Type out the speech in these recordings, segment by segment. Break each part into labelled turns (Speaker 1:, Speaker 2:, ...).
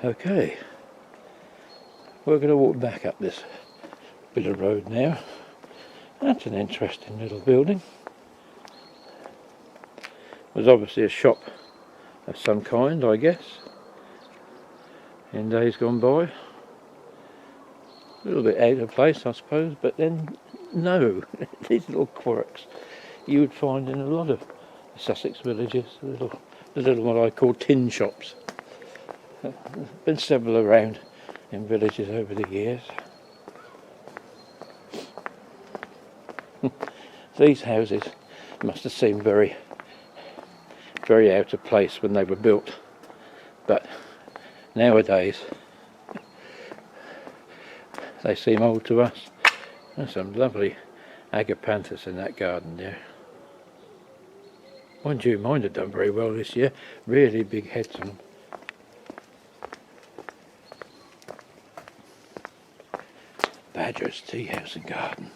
Speaker 1: Okay, we're going to walk back up this bit of road now. That's an interesting little building. There's obviously a shop of some kind, I guess, in days gone by. A little bit out of place, I suppose, but then no, these little quirks you would find in a lot of Sussex villages, the little what I call tin shops. There's been several around in villages over the years. These houses must have seemed very, very out of place when they were built, but nowadays they seem old to us. There's some lovely agapanthus in that garden there. Mind you, mine have done very well this year. Really big heads on them. Badger's tea house and garden.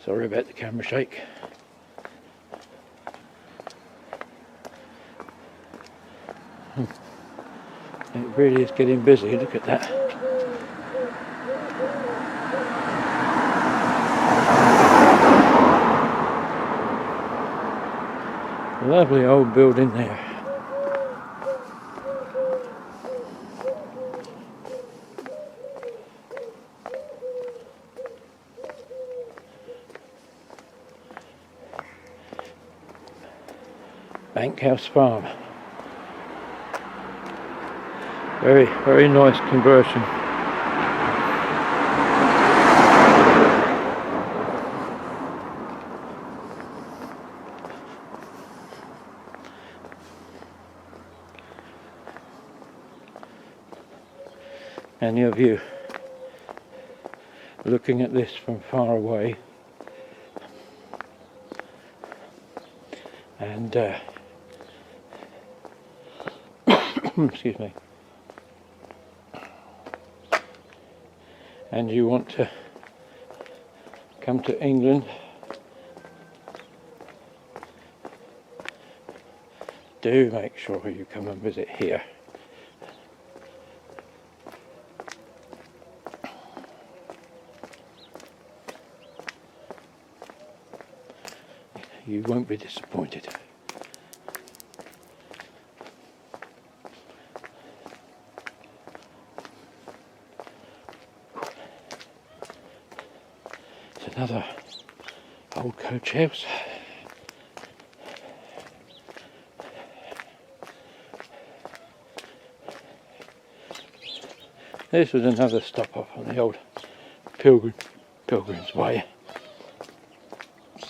Speaker 1: Sorry about the camera shake. It really is getting busy, look at that. Lovely old building there. Bankhouse Farm. Very, very nice conversion. Any of you looking at this from far away and excuse me, and you want to come to England, do make sure you come and visit here. You won't be disappointed. It's another old coach house. This was another stop off on the old Pilgrim's Way.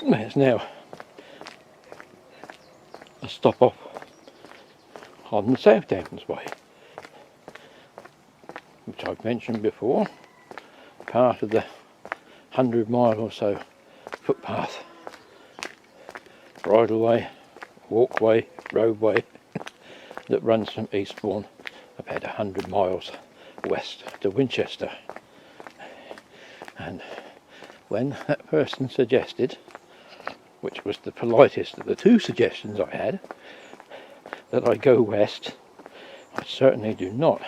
Speaker 1: There's now a stop off on the South Downs Way, which I've mentioned before, part of the 100-mile or so footpath, bridleway, walkway, roadway that runs from Eastbourne about 100 miles west to Winchester. And when that person suggested, which was the politest of the two suggestions I had, that I go west, I certainly do not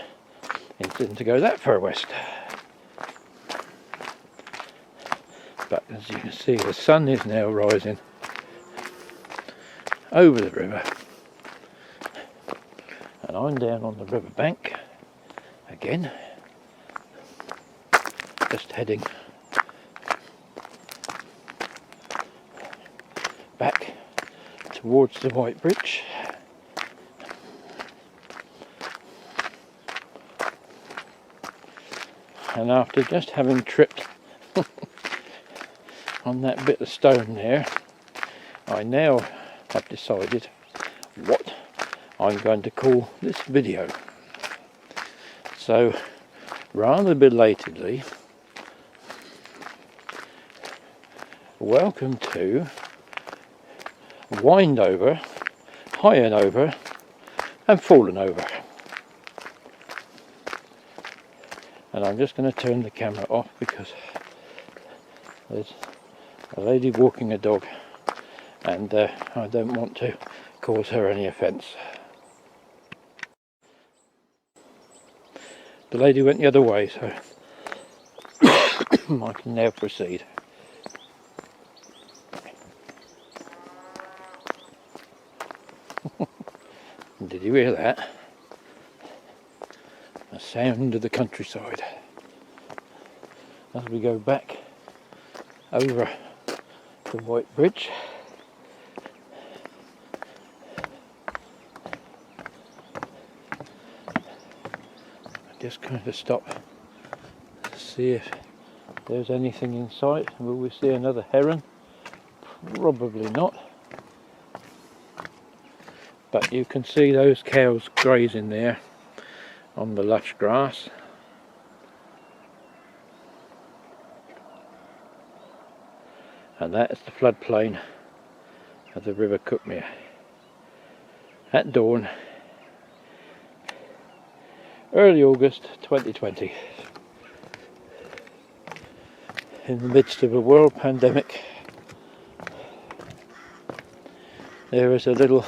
Speaker 1: intend to go that far west. But as you can see, the sun is now rising over the river, and I'm down on the river bank again, just heading back towards the White Bridge. And after just having tripped on that bit of stone there, I now have decided what I'm going to call this video. So, rather belatedly, welcome to Wind Over, Highen Over and Fallen Over. And I'm just going to turn the camera off because there's a lady walking a dog and I don't want to cause her any offence. The lady went the other way, so I can now proceed. Did you hear that? The sound of the countryside as we go back over the White Bridge. I'm just going to stop to see if there's anything in sight. Will we see another heron? Probably not. But you can see those cows grazing there on the lush grass. And that is the floodplain of the River Cuckmere. At dawn, early August 2020, in the midst of a world pandemic, there is a little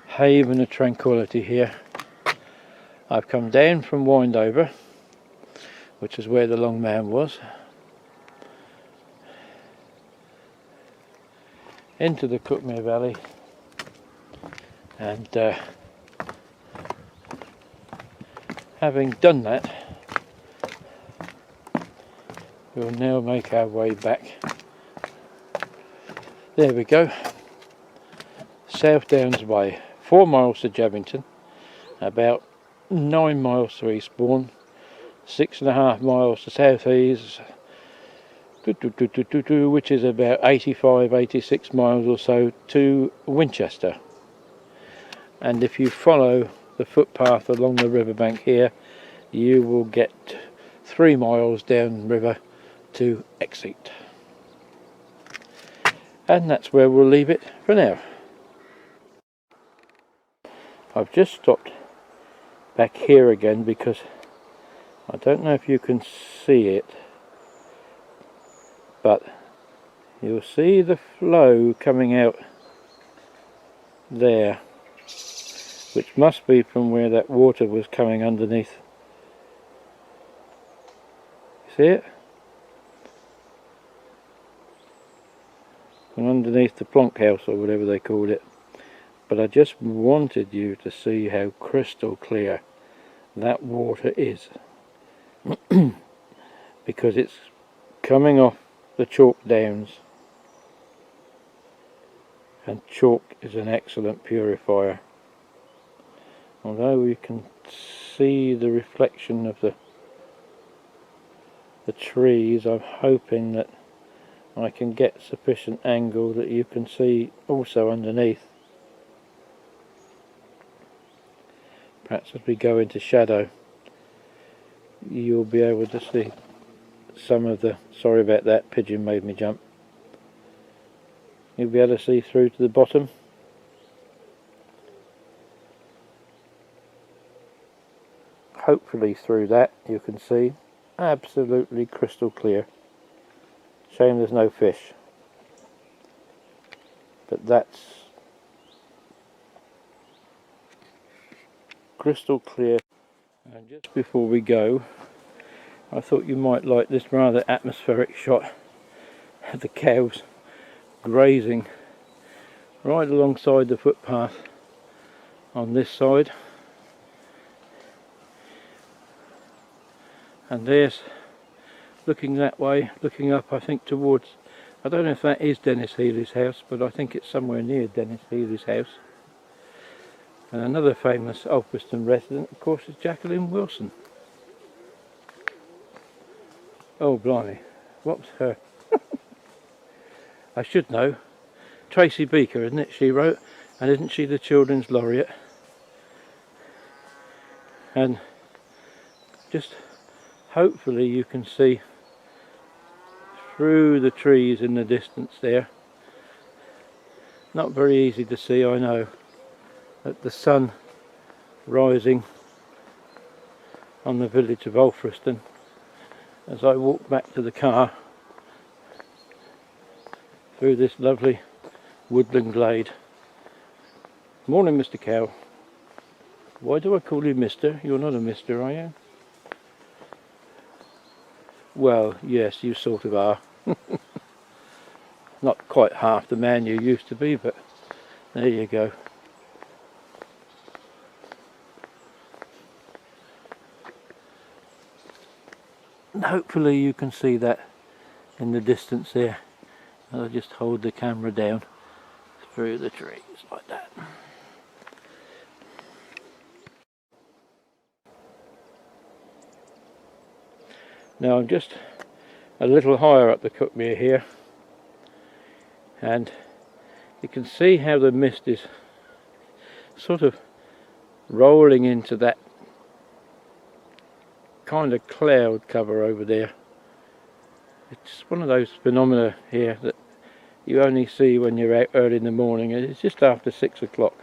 Speaker 1: haven of tranquility here. I've come down from Windover, which is where the long man was, into the Cuckmere Valley, and having done that, we'll now make our way back. There we go, South Downs Way. 4 miles to Javington, about 9 miles to Eastbourne, 6.5 miles to South East, which is about 85-86 miles or so to Winchester. And if you follow the footpath along the riverbank here, you will get 3 miles down river to Egret. And that's where we'll leave it for now. I've just stopped back here again because I don't know if you can see it, but you'll see the flow coming out there, which must be from where that water was coming underneath. See it? From underneath the plonk house or whatever they called it. But I just wanted you to see how crystal clear that water is. Because it's coming off the chalk downs, and chalk is an excellent purifier. Although you can see the reflection of the trees, I'm hoping that I can get sufficient angle that you can see also underneath. Perhaps as we go into shadow, you'll be able to see some of the, sorry about that, pigeon made me jump. You'll be able to see through to the bottom. Hopefully through that you can see absolutely crystal clear. Shame there's no fish. But that's crystal clear. And just before we go, I thought you might like this rather atmospheric shot of the cows grazing right alongside the footpath on this side. And there's, looking that way, looking up I think towards, I don't know if that is Dennis Healy's house, but I think it's somewhere near Dennis Healy's house. And another famous Alfriston resident, of course, is Jacqueline Wilson. Oh blimey, what's her? I should know. Tracy Beaker, isn't it, she wrote? And isn't she the Children's Laureate? And just hopefully you can see through the trees in the distance there. Not very easy to see, I know, at the sun rising on the village of Alfriston. As I walk back to the car, through this lovely woodland glade. Morning, Mr. Cow. Why do I call you Mr? You're not a Mr, are you? Well, yes, you sort of are. Not quite half the man you used to be, but there you go. And hopefully you can see that in the distance there. I'll just hold the camera down through the trees like that. Now I'm just a little higher up the Cuckmere here, and you can see how the mist is sort of rolling into that kind of cloud cover over there. It's one of those phenomena here that you only see when you're out early in the morning, and it's just after 6 o'clock.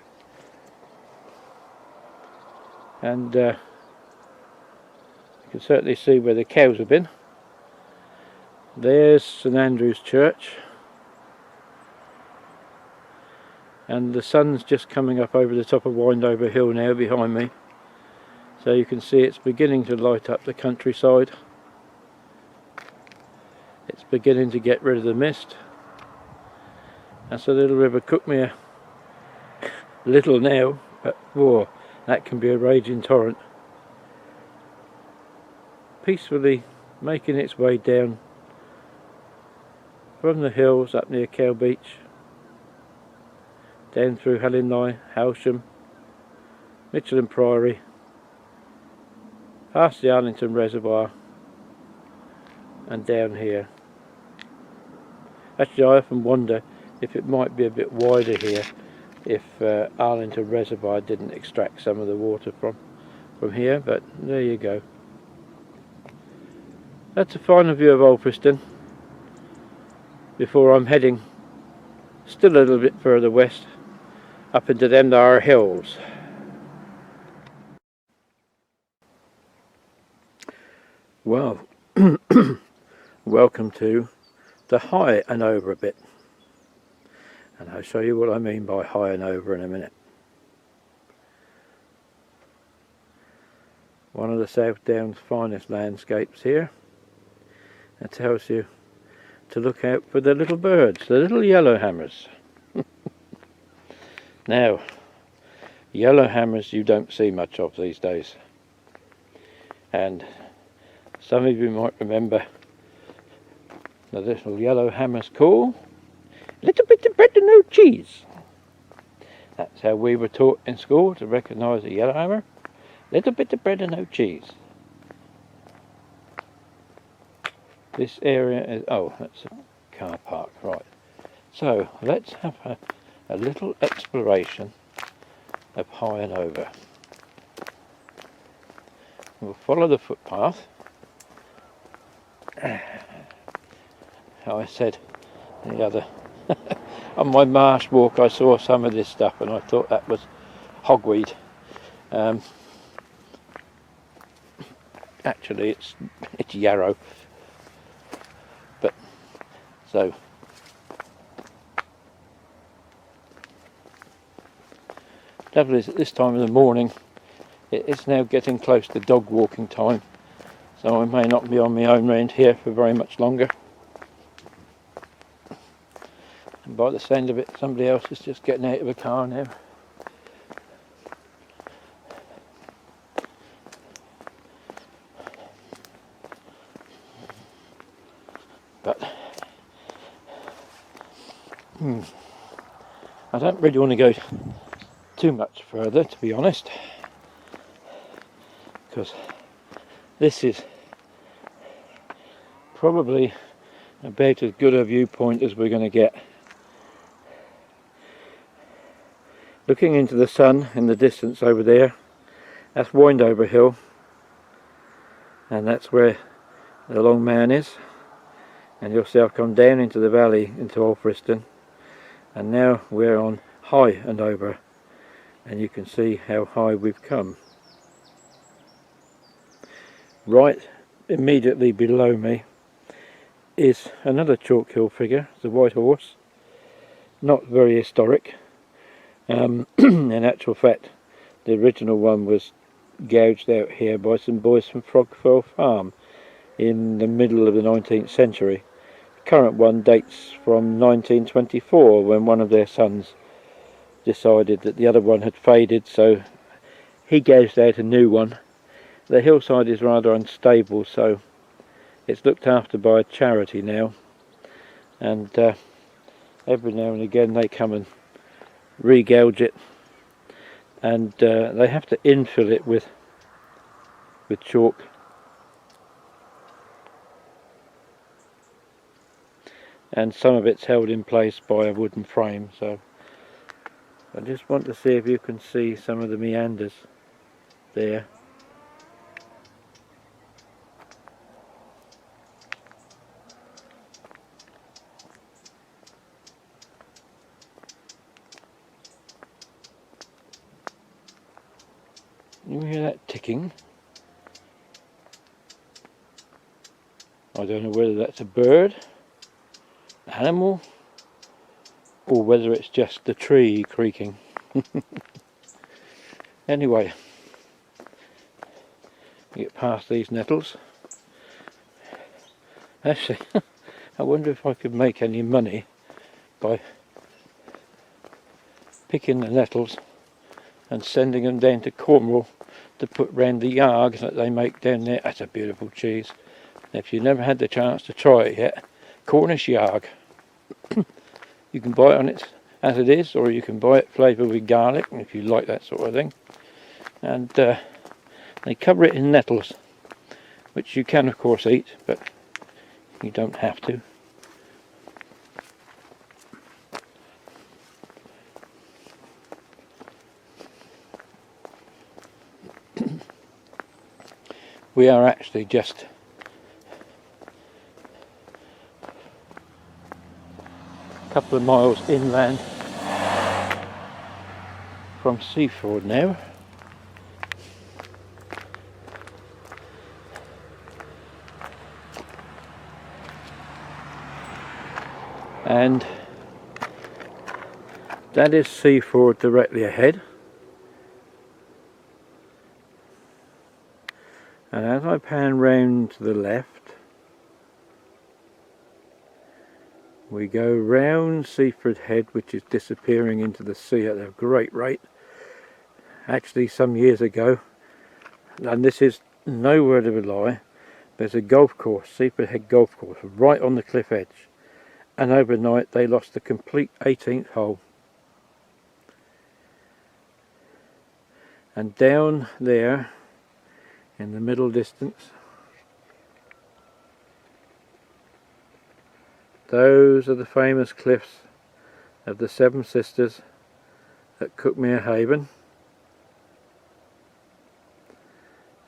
Speaker 1: And you can certainly see where the cows have been. There's St Andrew's Church, and the sun's just coming up over the top of Windover Hill now behind me, so you can see it's beginning to light up the countryside. It's beginning to get rid of the mist. That's the little river Cuckmere. Little now, but whoa, that can be a raging torrent. Peacefully making its way down from the hills up near Cow Beach, down through Hallinley, Halsham, Mitchell Priory, past the Arlington Reservoir, and down here. Actually, I often wonder if it might be a bit wider here if Arlington Reservoir didn't extract some of the water from here, but there you go. That's a final view of Alfriston before I'm heading still a little bit further west up into them there hills. Well, welcome to the high and over a bit, and I'll show you what I mean by high and over in a minute. One of the South Downs' finest landscapes here. It tells you to look out for the little birds, the little yellowhammers. Now, yellowhammers you don't see much of these days, and some of you might remember the little yellowhammer's call, little bit of bread and no cheese. That's how we were taught in school to recognise a yellowhammer. Little bit of bread and no cheese. This area is, oh, that's a car park, right. So let's have a little exploration of high and over. We'll follow the footpath. How I said the other on my marsh walk, I saw some of this stuff and I thought that was hogweed. Actually it's yarrow, but so lovely is at this time of the morning. It's now getting close to dog walking time, so I may not be on my own round here for very much longer. And by the sound of it, somebody else is just getting out of a car now. But I don't really want to go too much further, to be honest, because this is probably about as good a viewpoint as we're going to get. Looking into the sun in the distance over there, that's Windover Hill, and that's where the Long Man is, and you'll see I've come down into the valley into Alfriston, and now we're on high and over, and you can see how high we've come. Right immediately below me is another chalk hill figure, the white horse, not very historic. In actual fact, the original one was gouged out here by some boys from Frogfell Farm in the middle of the 19th century. The current one dates from 1924, when one of their sons decided that the other one had faded, so he gouged out a new one. The hillside is rather unstable, so it's looked after by a charity now, and every now and again they come and re-gouge it, and they have to infill it with chalk. And some of it's held in place by a wooden frame, so I just want to see if you can see some of the meanders there. You hear that ticking? I don't know whether that's a bird, animal, or whether it's just the tree creaking. Anyway, you get past these nettles. Actually, I wonder if I could make any money by picking the nettles and sending them down to Cornwall to put round the yarg that they make down there. That's a beautiful cheese. If you've never had the chance to try it yet, Cornish yarg. You can buy it on it as it is, or you can buy it flavoured with garlic, if you like that sort of thing. And they cover it in nettles, which you can of course eat, but you don't have to. We are actually just a couple of miles inland from Seaford now. And that is Seaford directly ahead. And as I pan round to the left, we go round Seaford Head, which is disappearing into the sea at a great rate. Actually, some years ago, and this is no word of a lie, there's a golf course, Seaford Head Golf Course, right on the cliff edge. And overnight they lost the complete 18th hole. And down there, in the middle distance, those are the famous cliffs of the Seven Sisters at Cuckmere Haven.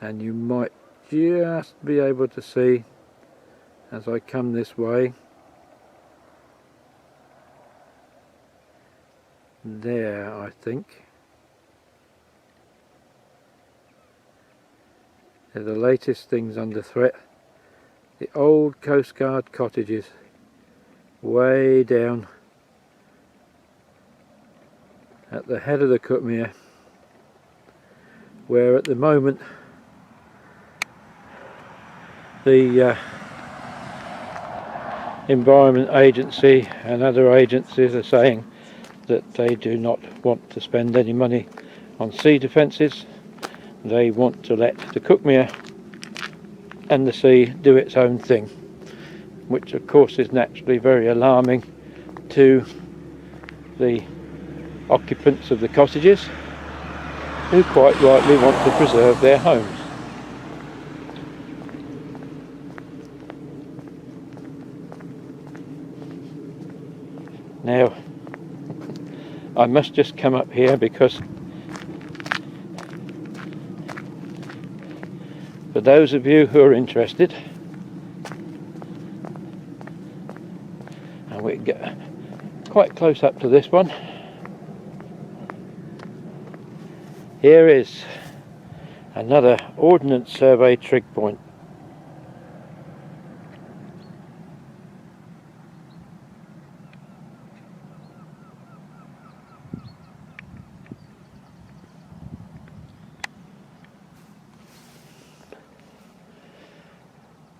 Speaker 1: And you might just be able to see, as I come this way, there I think, they're the latest things under threat. The old Coast Guard cottages way down at the head of the Cuckmere, where at the moment the Environment Agency and other agencies are saying that they do not want to spend any money on sea defences. They want to let the Cuckmere and the sea do its own thing, which of course is naturally very alarming to the occupants of the cottages, who quite rightly want to preserve their homes. Now, I must just come up here because for those of you who are interested, and we can get quite close up to this one, here is another Ordnance Survey trig point.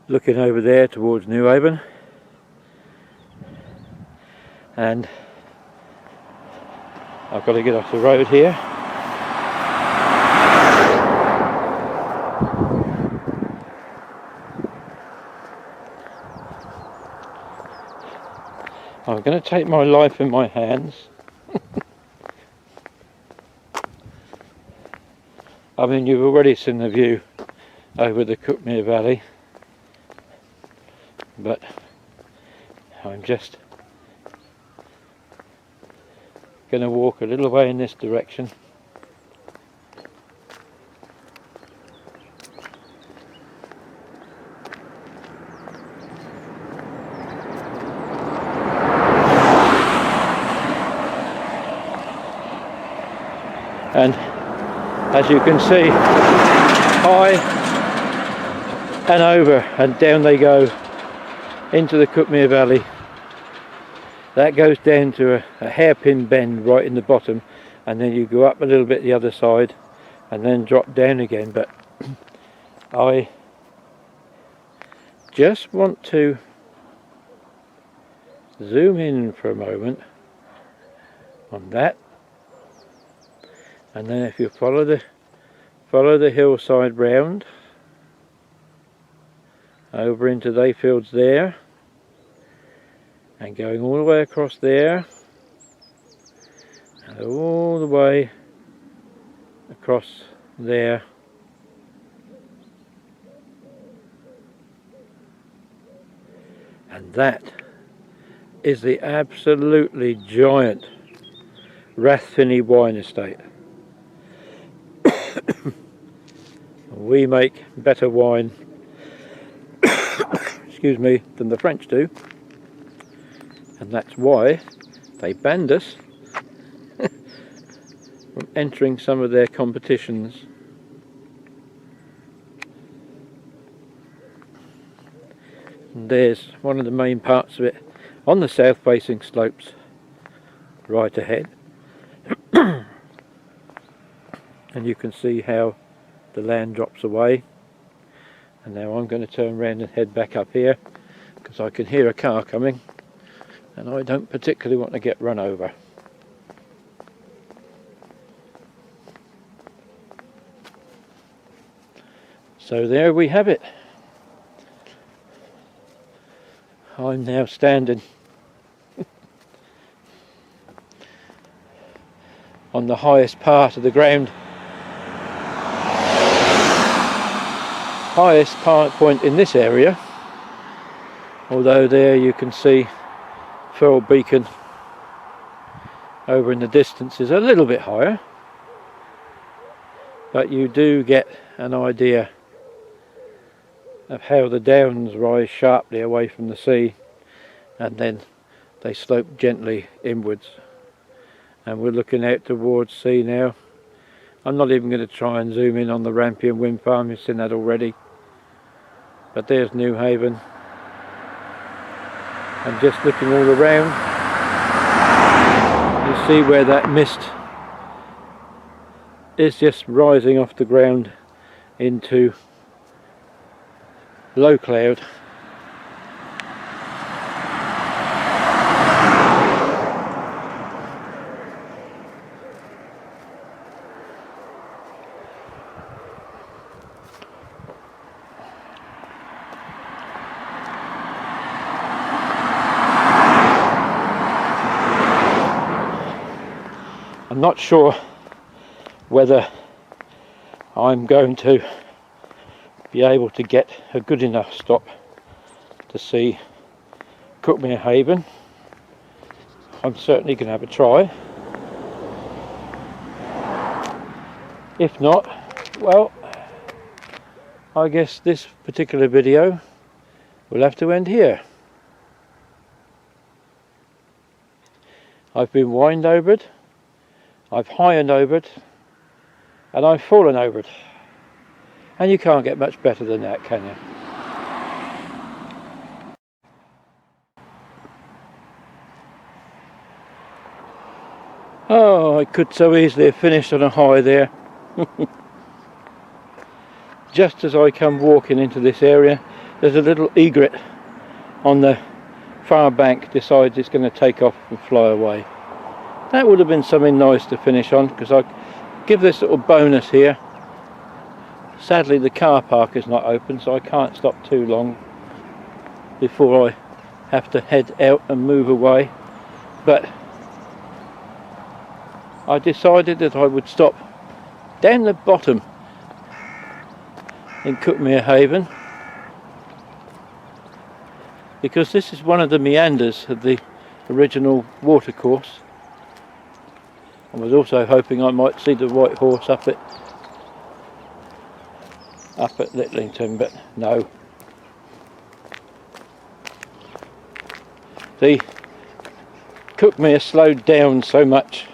Speaker 1: looking over there towards New Haven, and I've got to get off the road here. I'm going to take my life in my hands. I mean, you've already seen the view over the Cuckmere Valley, but I'm just going to walk a little way in this direction. And as you can see, high and over and down they go into the Cuckmere Valley. That goes down to a hairpin bend right in the bottom, and then you go up a little bit the other side and then drop down again. But I just want to zoom in for a moment on that. And then if you follow the hillside round over into they fields there, and going all the way across there, and all the way across there, and that is the absolutely giant Rathfinney wine estate. We make better wine excuse me, than the French do, and that's why they banned us from entering some of their competitions. And there's one of the main parts of it on the south facing slopes right ahead. And you can see how the land drops away. And now I'm going to turn around and head back up here, because I can hear a car coming and I don't particularly want to get run over. So there we have it. I'm now standing on the highest part of the ground, highest point in this area, although there you can see Furl Beacon over in the distance is a little bit higher, but you do get an idea of how the downs rise sharply away from the sea and then they slope gently inwards. And we're looking out towards sea now. I'm not even going to try and zoom in on the Rampion wind farm, you've seen that already. But there's New Haven. And just looking all around, you see where that mist is just rising off the ground into low cloud. I'm not sure whether I'm going to be able to get a good enough stop to see Cuckmere Haven. I'm certainly going to have a try. If not, well, I guess this particular video will have to end here. I've been wined over it, I've high-end over it, and I've fallen over it. And you can't get much better than that, can you? Oh, I could so easily have finished on a high there. Just as I come walking into this area, there's a little egret on the far bank decides it's going to take off and fly away. That would have been something nice to finish on, because I give this little bonus here. Sadly the car park is not open, so I can't stop too long before I have to head out and move away. But I decided that I would stop down the bottom in Cuckmere Haven, because this is one of the meanders of the original watercourse. I was also hoping I might see the white horse up at Litlington, but no. The Cuckmere slowed down so much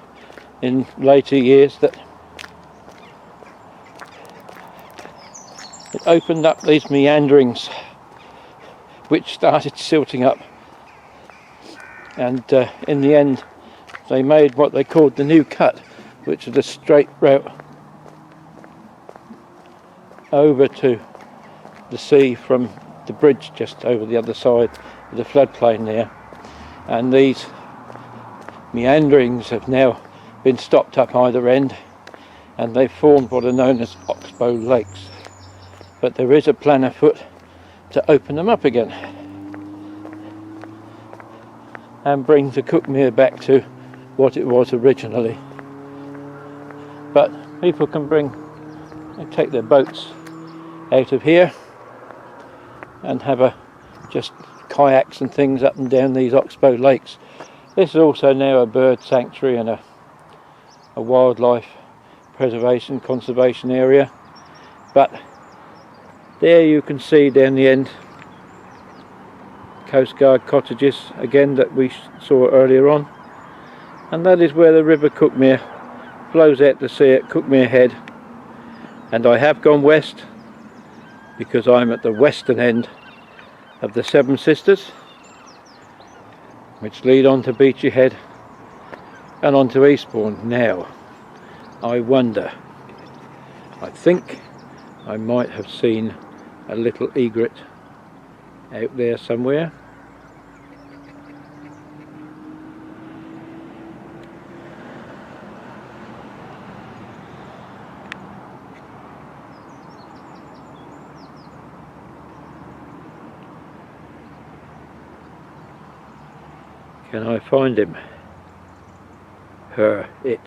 Speaker 1: in later years that it opened up these meanderings which started silting up, and in the end they made what they called the new cut, which is a straight route over to the sea from the bridge just over the other side of the floodplain there. And these meanderings have now been stopped up either end, and they've formed what are known as oxbow lakes. But there is a plan afoot to open them up again and bring the Cuckmere back to what it was originally. But people can take their boats out of here and have just kayaks and things up and down these oxbow lakes. This is also now a bird sanctuary and a wildlife preservation conservation area. But there you can see down the end Coast Guard cottages again that we saw earlier on, and that is where the River Cuckmere flows out to sea at Cuckmere Head. And I have gone west because I'm at the western end of the Seven Sisters, which lead on to Beachy Head and on to Eastbourne. Now I wonder, I think I might have seen a little egret out there somewhere. Can I find him? Her, it.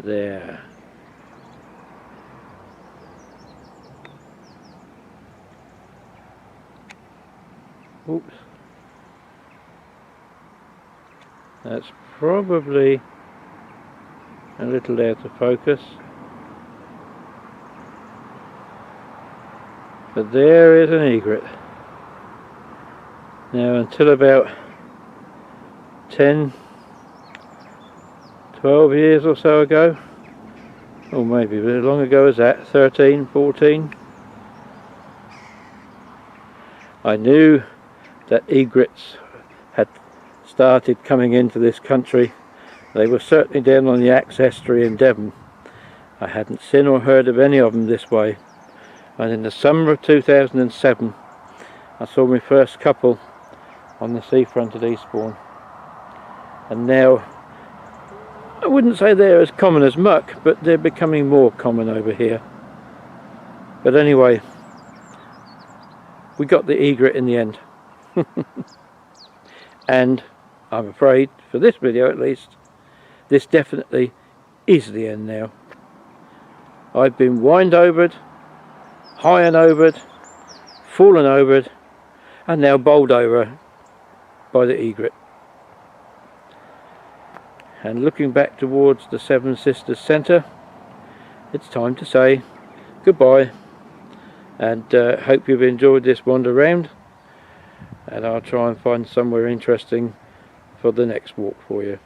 Speaker 1: There. Oops. That's probably a little out of focus, but there is an egret. Now, until about 10, 12 years or so ago, or maybe as long ago as that, 13, 14, I knew that egrets had started coming into this country. They were certainly down on the Axe Estuary in Devon. I hadn't seen or heard of any of them this way, and in the summer of 2007 I saw my first couple on the seafront at Eastbourne. And now I wouldn't say they're as common as muck, but they're becoming more common over here. But anyway, we got the egret in the end. And I'm afraid, for this video at least, this definitely is the end now. I've been wind-overed, high and overed, fallen overed, and now bowled over by the egret. And looking back towards the Seven Sisters Centre, it's time to say goodbye, and hope you've enjoyed this wander round, and I'll try and find somewhere interesting for the next walk for you.